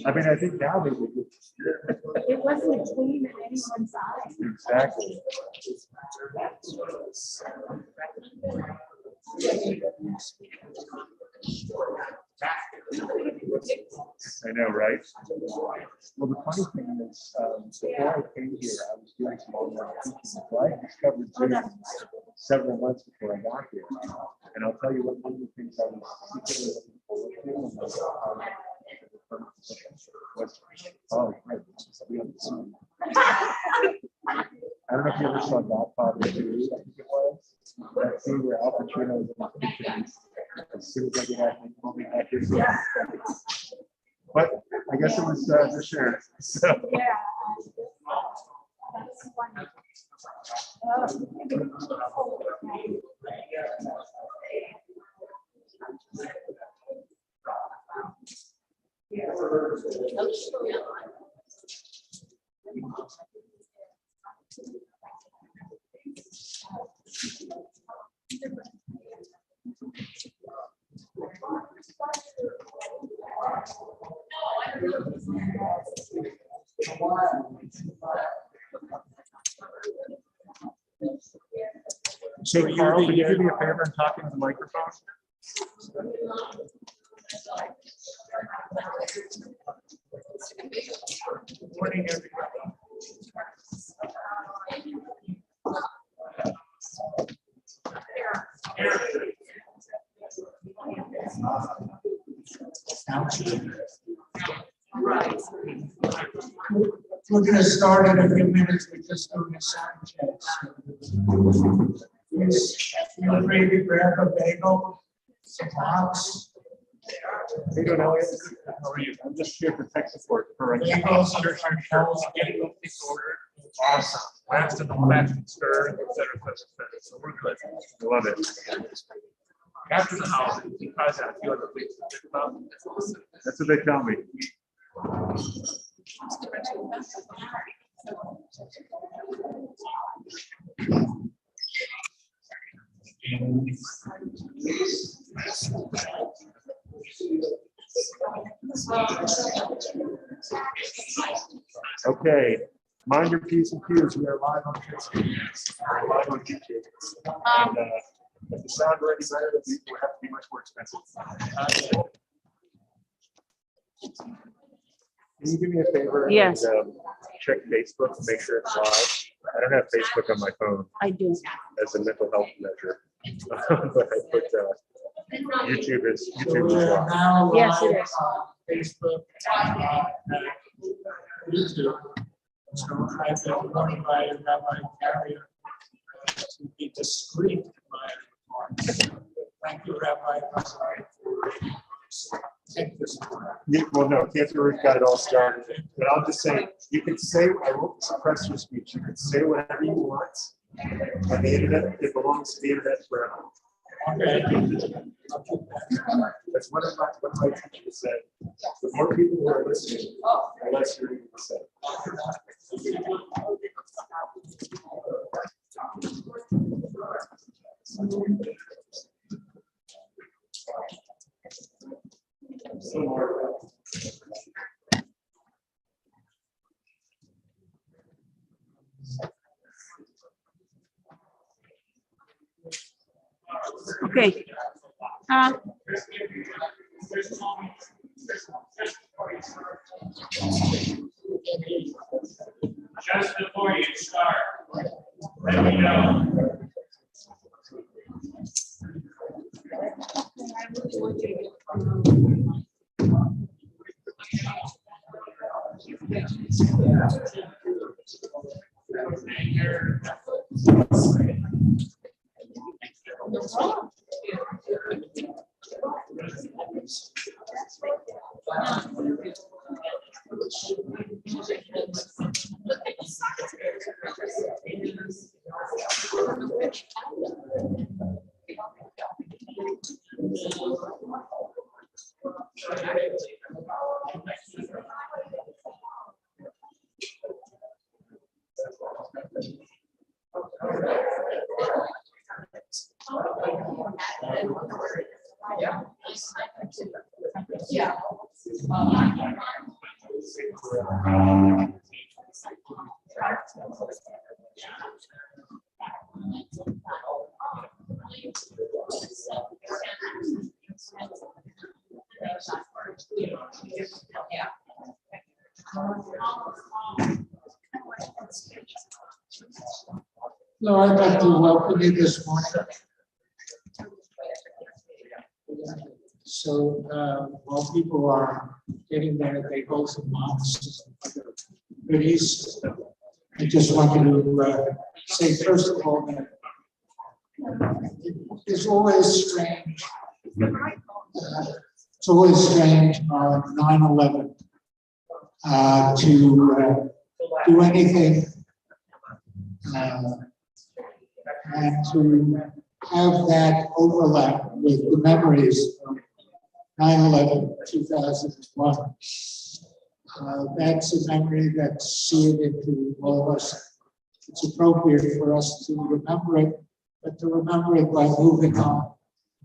I mean, I think now they would. It wasn't clean in anyone's eyes. Exactly. I know, right? Well, the funny thing is, before I came here, I was doing some online teaching. So I discovered Zoom several months before I got here. And I'll tell you what, one of the things I was secretly looking forward to was, oh, right, we have Zoom. I don't know if you ever saw Godfather 2, I think it was. That scene where Al Pacino is in the kitchen. As soon as I get out, movie back here. Yeah. But I guess it was this year. So. Yeah. That's funny. So, Carl, can you do me a favor and talk into the microphone? Good morning, everybody. We're going to start in a few minutes. We're just doing a sound check. Please feel free to grab a bagel, some box. Hey, good, Elliot. How are you? I'm just here for tech support for Bagels, sure. Getting those things ordered. Awesome. Last in the last and stir, et cetera. So we're good. I love it. After the house, because I feel like a place to think about. That's what they tell me. Okay, mind your P's and Q's. We are live on Facebook. We're live on YouTube. And if the sound already better, then we will have to be much more expensive. Can you do me a favor? Yes. And, check Facebook to make sure it's live. I don't have Facebook on my phone. I do. As a mental health measure. But I put YouTube is live. Now Yes, it live is. on Facebook, YouTube. So I've been warned by Rabbi Carrier to be discreet in my remarks. Thank you, Rabbi. Take this one. Yeah, well, no, Cancer Ruth got it all started. But I'll just say, you can say, I won't suppress your speech. You can say whatever you want. On the internet, it belongs to the internet forever. Okay. That's one of my teachers said. The more people who are listening, the less you're going to say. Okay. Just before you start, let me know. So I'd like to welcome you this morning. So while people are getting their bagels and muffins and other goodies, I just wanted to say first of all that it's always strange. It's always strange on 9/11 to do anything and to have that overlap with the memories of 9/11, 2001. That's a memory that's seared into all of us. It's appropriate for us to remember it, but to remember it by moving on,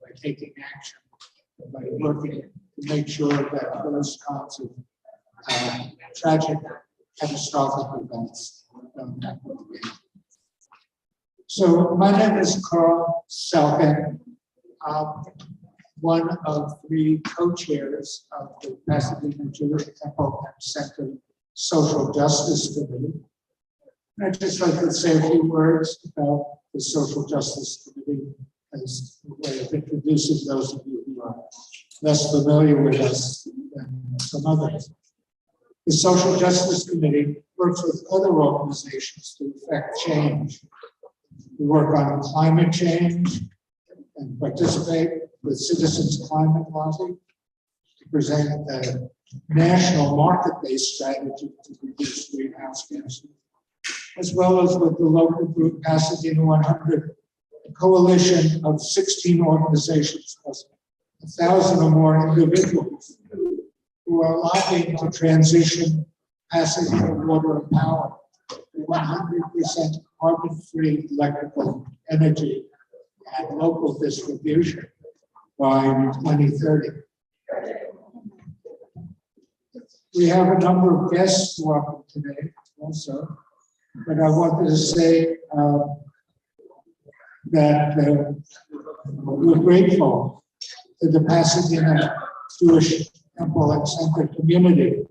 by taking action, by working to make sure that those kinds of tragic, catastrophic events don't happen again. So my name is Carl Selken. I'm one of 3 co-chairs of the Pasadena Jewish Temple and Center Social Justice Committee. And I'd just like to say a few words about the Social Justice Committee as a way of introducing those of you who are less familiar with us than some others. The Social Justice Committee works with other organizations to effect change. We work on climate change and participate with Citizens Climate Lobby to present a national market-based strategy to reduce greenhouse gases, as well as with the local group Pasadena 100, a coalition of 16 organizations plus 1,000 or more individuals who are lobbying to transition Pasadena water and power to 100% carbon-free electrical energy and local distribution by 2030. We have a number of guests welcome today also, but I wanted to say that we're grateful to the Pasadena Jewish Temple and Center community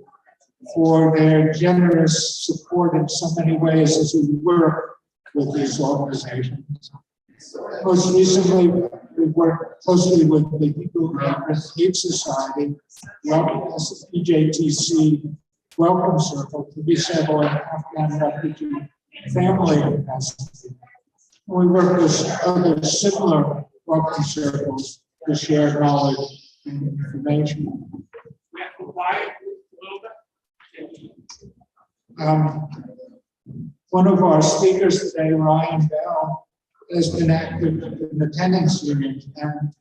for their generous support in so many ways as we work with these organizations. Most recently, we worked closely with the Hebrew American Aid Society, as the PJTC Welcome Circle to resettle an Afghan refugee family in Pasadena. We work with other similar welcome circles to share knowledge and information. One of our speakers today, Ryan Bell, has been active in the tenants union, and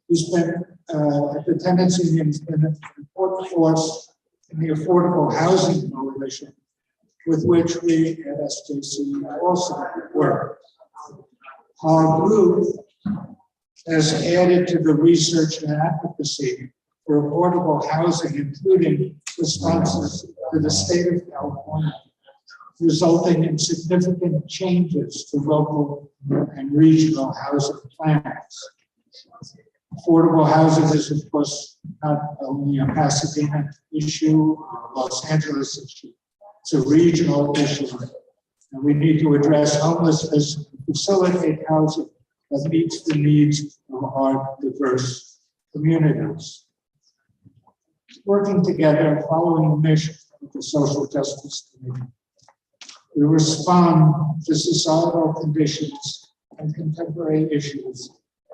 he's been the tenants union has been an important force in the affordable housing coalition, with which we at SJC also work. Our group has added to the research and advocacy for affordable housing, including responses to the state of California, resulting in significant changes to local and regional housing plans. Affordable housing is, of course, not only a Pasadena issue or a Los Angeles issue, it's a regional issue. And we need to address homelessness and facilitate housing that meets the needs of our diverse communities. Working together, following the mission of the Social Justice Committee, we respond to societal conditions and contemporary issues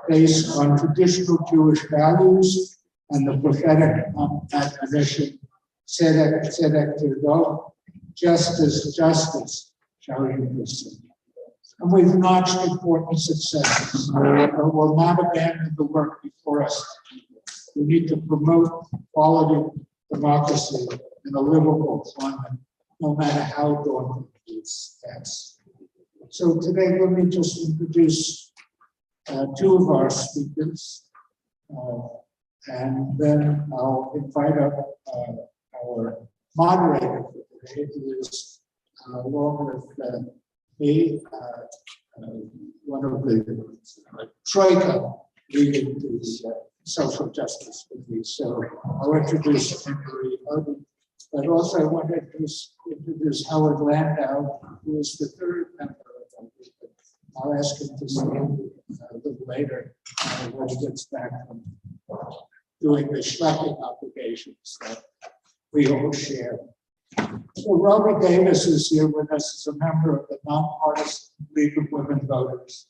based on traditional Jewish values and the prophetic admonition, tzedek tirdof, justice, justice shall you pursue. And we've notched important successes, but will not abandon the work before us. We need to promote quality democracy in a livable climate, no matter how daunting these tasks. So today, let me just introduce 2 of our speakers, and then I'll invite up our moderator for today, who is along with me, one of the troika leading the social justice committee. So I'll introduce Marie Odie, but also I want to introduce Howard Landau, who is the third member of the group. I'll ask him to say a little later when he gets back from doing the schlepping obligations that we all share. So Robbie Davis is here with us as a member of the Nonpartisan League of Women Voters,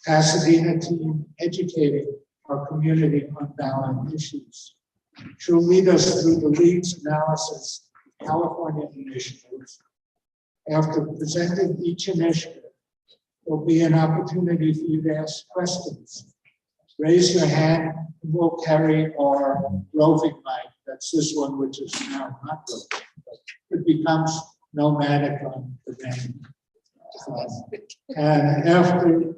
Pasadena team educating our community on ballot issues. She'll lead us through the League's analysis of California initiatives. After presenting each initiative, there'll be an opportunity for you to ask questions. Raise your hand, and we'll carry our roving mic. That's this one, which is now not roving, but it becomes nomadic on the name. And after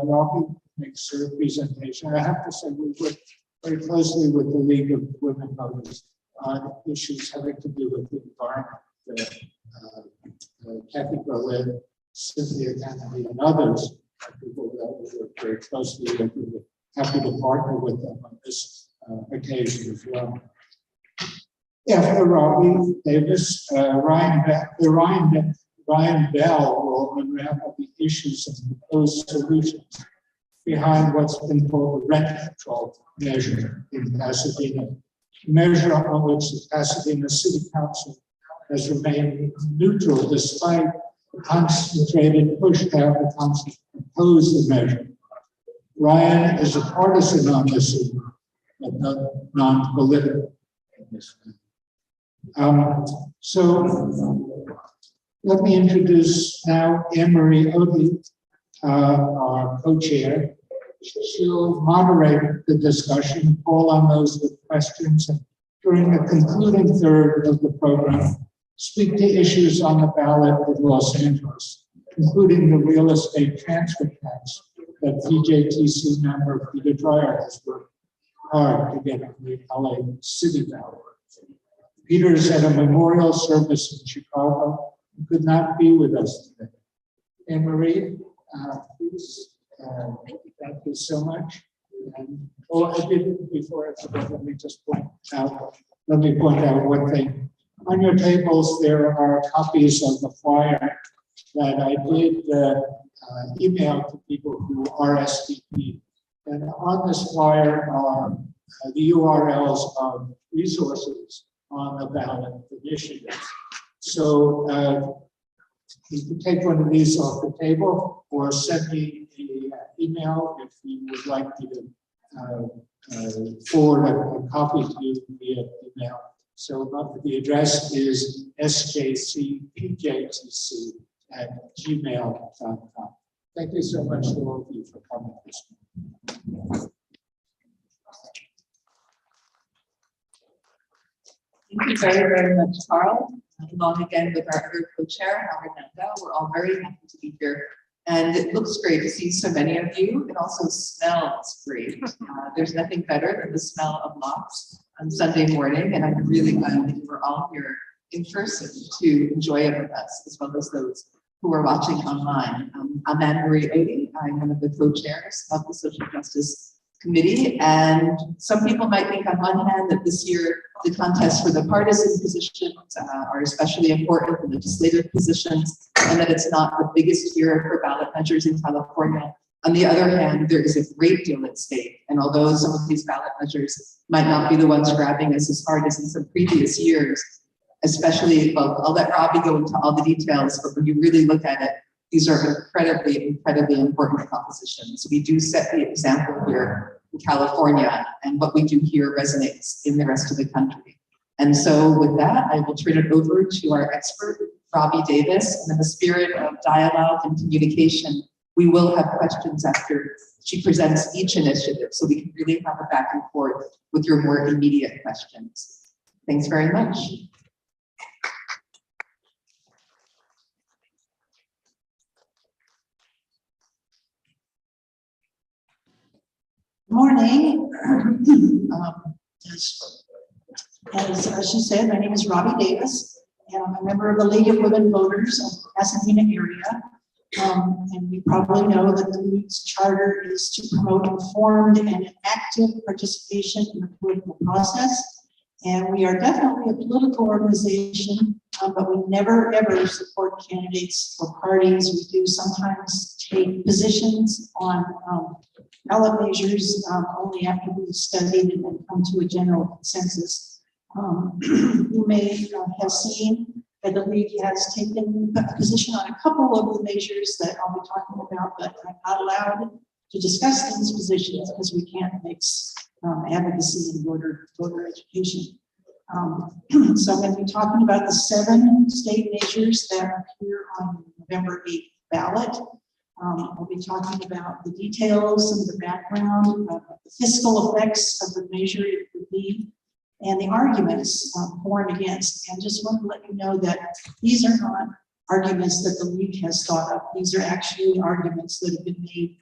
Robbie makes her presentation, I have to say we work very closely with the League of Women Voters on issues having to do with the environment. Kathy Berlin, Cynthia Kennedy, and others are people that we work very closely with. We're happy to partner with them on this occasion as well. After Robbie Davis, Ryan Bell will unravel the issues and proposed solutions behind what's been called the rent control measure in Pasadena, a measure on which the Pasadena City Council has remained neutral despite the concentrated push to have the council oppose the measure. Ryan is a partisan on this issue, but not non-political. So let me introduce now Anne-Marie Odie, our co-chair. She'll moderate the discussion, call on those with questions, and during the concluding third of the program, speak to issues on the ballot in Los Angeles, including the real estate transfer tax that PJTC member Peter Dreyer has worked hard to get on the LA City ballot. Peter is at a memorial service in Chicago and could not be with us today. Anne-Marie, please, thank you so much. And, I did before I forget, let me point out one thing. On your tables, there are copies of the flyer that I did email to people who RSVP. And on this flyer are the URLs of resources on the ballot initiative. So you can take one of these off the table or send me an email if you would like me to forward a copy to you via email. So the address is sjcpjtc@gmail.com. Thank you so much to all of you for coming this morning. Thank you very, very much, Carl. Along again with our other co-chair, Howard Landau. We're all very happy to be here. And it looks great to see so many of you. It also smells great. There's nothing better than the smell of lox on Sunday morning. And I'm really glad that you were all here in person to enjoy it with us, as well as those who are watching online. I'm Anne-Marie Odie. I'm one of the co-chairs of the Social Justice Committee. And some people might think on one hand that this year the contests for the partisan positions are especially important, the legislative positions, and that it's not the biggest year for ballot measures in California. On the other hand, there is a great deal at stake. And although some of these ballot measures might not be the ones grabbing us as hard as in some previous years, especially, well, I'll let Robbie go into all the details, but when you really look at it, these are incredibly, incredibly important propositions. We do set the example here in California, and what we do here resonates in the rest of the country. And so with that, I will turn it over to our expert, Robbie Davis. And in the spirit of dialogue and communication, we will have questions after she presents each initiative, so we can really have a back and forth with your more immediate questions. Thanks very much. Morning. As she said, my name is Robbie Davis, and I'm a member of the League of Women Voters of the Pasadena area. And you probably know that the League's charter is to promote informed and active participation in the political process. And we are definitely a political organization, but we never ever support candidates or parties. We do sometimes take positions on ballot measures only after we've studied and then come to a general consensus. You may have seen that the League has taken a position on a couple of the measures that I'll be talking about, but I'm not allowed to discuss these positions because we can't mix advocacy and voter education. So I'm going to be talking about the 7 state measures that are here on November 8th ballot. I'll be talking about the details and the background of the fiscal effects of the measure it would be, and the arguments for and against. And just want to let you know that these are not arguments that the League has thought of. These are actually arguments that have been made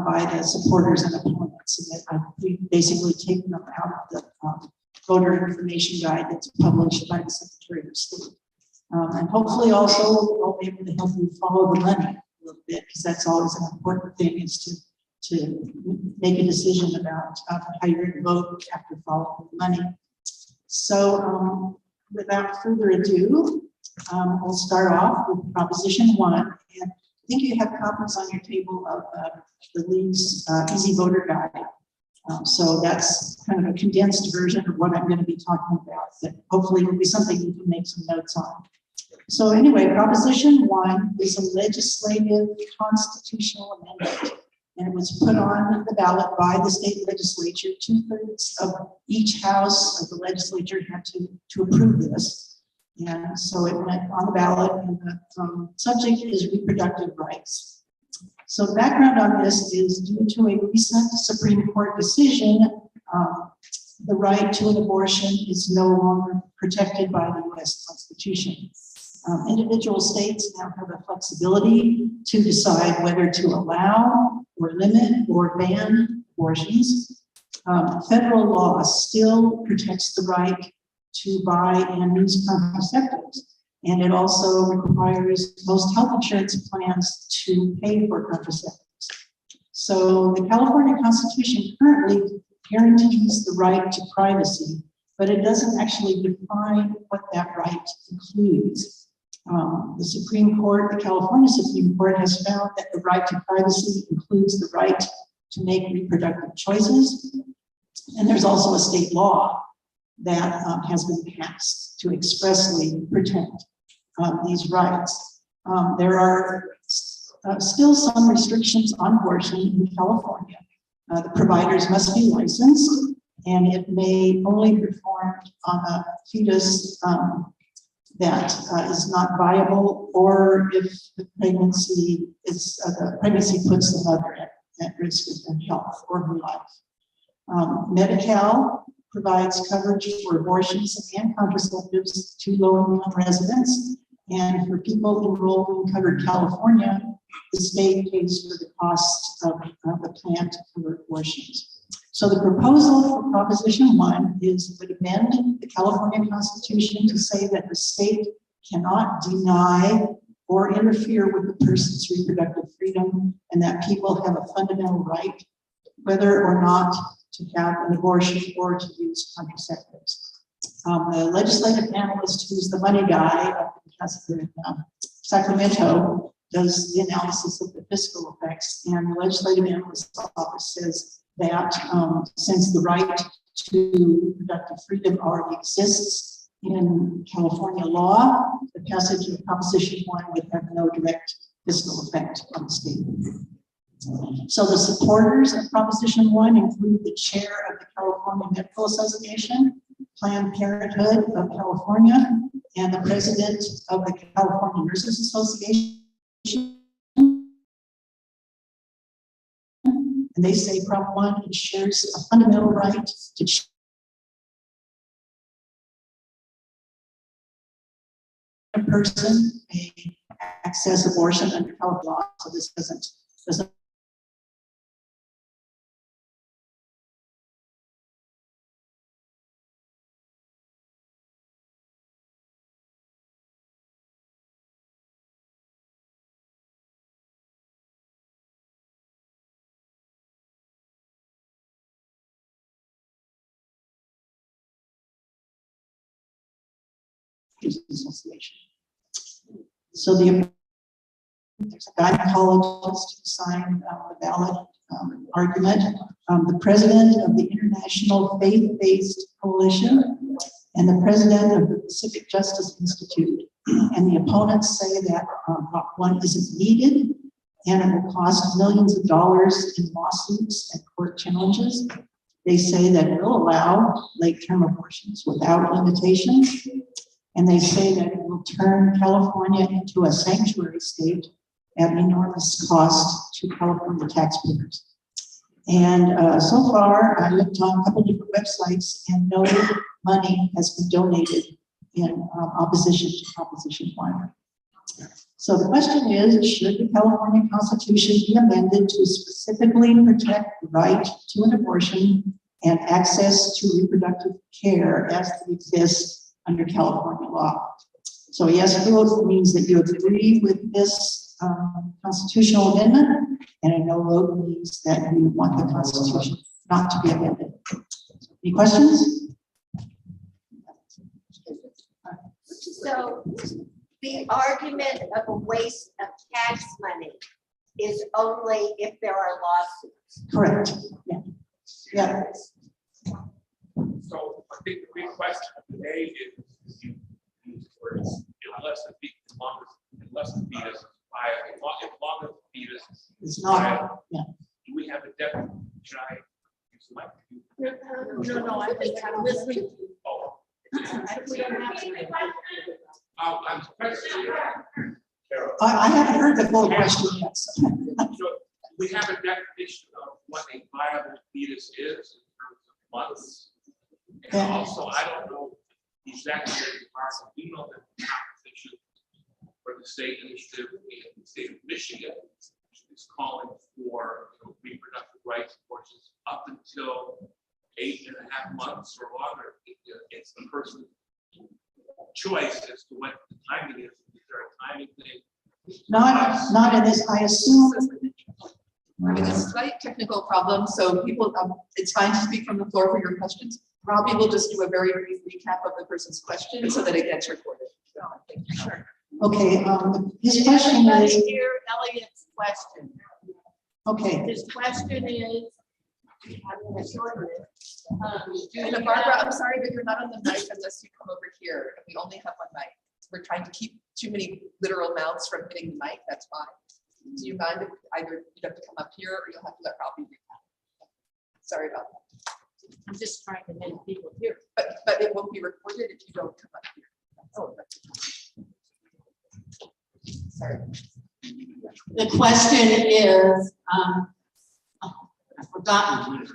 by the supporters and opponents. And that we've basically taken them out of the voter information guide that's published by the Secretary of State. And hopefully also I'll be able to help you follow the money a little bit, because that's always an important thing, is to make a decision about how you're going to vote after following the money. So without further ado, we'll start off with Proposition 1. And I think you have copies on your table of the League's Easy Voter Guide. So that's kind of a condensed version of what I'm going to be talking about, but hopefully it will be something you can make some notes on. So anyway, Proposition 1 is a legislative constitutional amendment, and it was put on the ballot by the state legislature. 2/3 of each house of the legislature had to approve this. And so it went on the ballot, and the subject is reproductive rights. So the background on this is due to a recent Supreme Court decision, the right to an abortion is no longer protected by the U.S. Constitution. Individual states now have the flexibility to decide whether to allow or limit or ban abortions. Federal law still protects the right to buy and use contraceptives, and it also requires most health insurance plans to pay for contraceptives. So the California Constitution currently guarantees the right to privacy, but it doesn't actually define what that right includes. The Supreme Court, the California Supreme Court, has found that the right to privacy includes the right to make reproductive choices. And there's also a state law that has been passed to expressly protect these rights. There are still some restrictions on abortion in California. The providers must be licensed, and it may only be performed on a fetus that is not viable, or if the pregnancy puts the mother at risk of her health or her life. Medi-Cal provides coverage for abortions and contraceptives to low-income residents, and for people enrolled in Covered California, the state pays for the cost of the plan to cover abortions. So the proposal for Proposition 1 is to amend the California Constitution to say that the state cannot deny or interfere with the person's reproductive freedom, and that people have a fundamental right, whether or not to have an abortion or to use contraceptives. The legislative analyst, who's the money guy up in Sacramento, does the analysis of the fiscal effects, and the legislative analyst's office says that since the right to reproductive freedom already exists in California law, the passage of Proposition 1 would have no direct fiscal effect on the state. So the supporters of Proposition 1 include the chair of the California Medical Association, Planned Parenthood of California, and the president of the California Nurses Association. And they say Prop 1 ensures a fundamental right to a person may access abortion under California law. So this doesn't Doctors Association. So there's a gynecologist who signed the ballot argument, the president of the International Faith-Based Coalition, and the president of the Pacific Justice Institute. And the opponents say that Prop 1 isn't needed, and it will cost millions of dollars in lawsuits and court challenges. They say that it will allow late-term abortions without limitations, and they say that it will turn California into a sanctuary state at enormous cost to California taxpayers. And so far, I looked on a couple different websites, and no money has been donated in opposition to Proposition 1. So the question is, should the California Constitution be amended to specifically protect the right to an abortion and access to reproductive care as they exist under California law? So yes vote means that you agree with this constitutional amendment, and a no vote means that you want the Constitution not to be amended. Any questions? So the argument of a waste of tax money is only if there are lawsuits. Correct. Yeah. Yeah. So I think the big question of the day is you use words unless the fetus is viable, as long as the fetus It's is not. viable. Yeah. Do we have a definition? Should I use the mic? No, I think I'm listening. Oh, We don't have to. I'm questioning. Carol. I haven't heard the full question yet. So. So we have a definition of what a viable fetus is in terms of months. And Yeah. also, I don't know exactly what the parcel. You know that the competition for the state initiative in the state of Michigan is calling for reproductive rights abortions up until 8.5 months or longer. It's the person's choice as to what the time it is. Is there a timing thing? Not in this, I assume. We're having a slight technical problem, so people, it's fine to speak from the floor for your questions. Robbie will just do a very brief recap of the person's question so that it gets recorded. So, thank you. Sure. Okay, his question Everybody is, hear Elliot's question. okay, His question is, I'm gonna shorten it. And Barbara, I'm sorry, but you're not on the mic unless you come over here. And we only have one mic. We're trying to keep too many literal mouths from hitting the mic. That's fine. Do you mind if either you'd have to come up here or you'll have to let Robbie recap? Sorry about that. I'm just trying to make people hear. But it won't be recorded if you don't come up here. Oh, sorry. The question is, I've forgotten.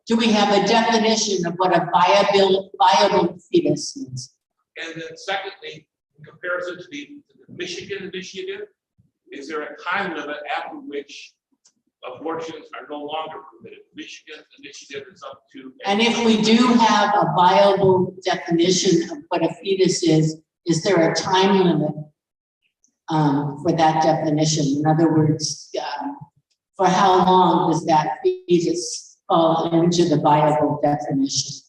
Do we have a definition of what a viable fetus is? And then secondly, in comparison to the Michigan initiative, is there a time limit after which abortions are no longer permitted? Michigan initiative is up to. And if we do have a viable definition of what a fetus is there a time limit for that definition? In other words, for how long does that fetus fall into the viable definition?